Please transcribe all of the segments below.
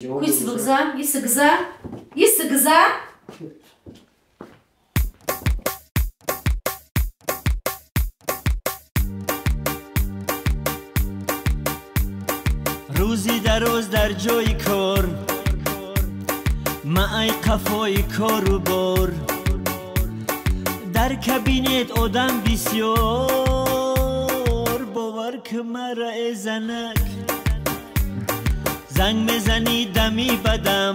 Yısı روزی در روز در جای کار معای قفای کارو بار در کابینت آدم بسیار باور که مرا ازنک زنگ میزنی دمی بدم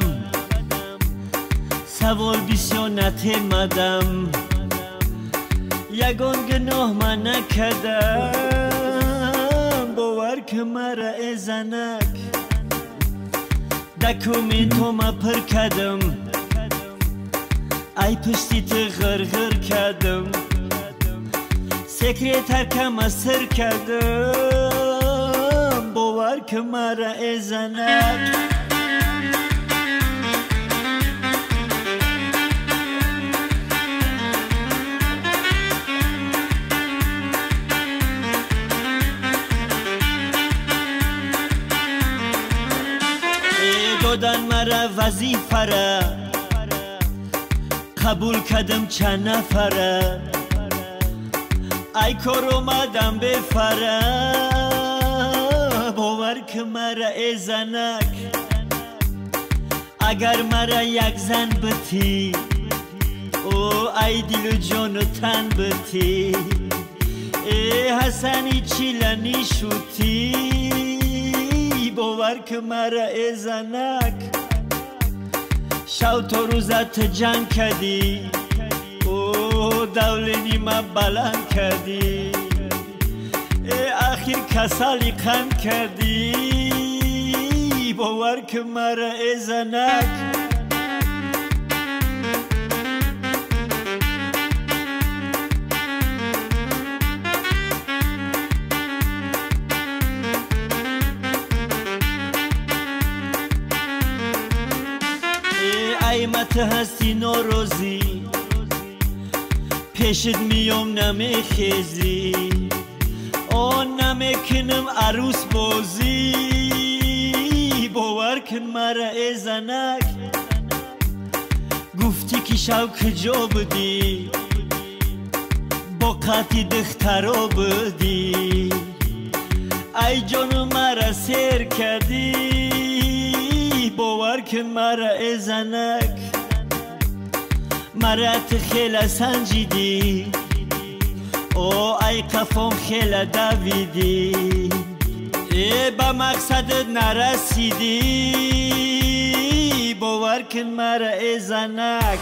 سوال بسیار نتیمدم یگان گناه من نکردم باور که مرا ازنک دکومنتو ما پر کردم ای پشتی تو غرغر کردم سکرتر کم اثر کردم باور که مرا ازنک دادن مرا وظیفه را قبول کردم چند نفره ای کار اومدم بفره باور که مرا ازنک اگر مرا یک زن بتی او ای دل و جان و تن بتی ای حسنی چیلنی شوتی باور که مرا ازنک شو تو روزت جنگ کردی او دولنی ما بلند کردی ای آخر کسالی قم کردی باور که مرا ازنک قیمت هستی ناروزی پیشت میام نمیخیزی آن نمیکنم عروس بازی باور کن مرا ازنک گفتی که شو کجا بودی با قطی دخترا بودی ای جانو مرا سیر کردی باور کن مرا ازنک مرا خیلی سنجیدی او ای قفام خیلی دویدی ای با مقصدت نرسیدی باور کن مرا ازنک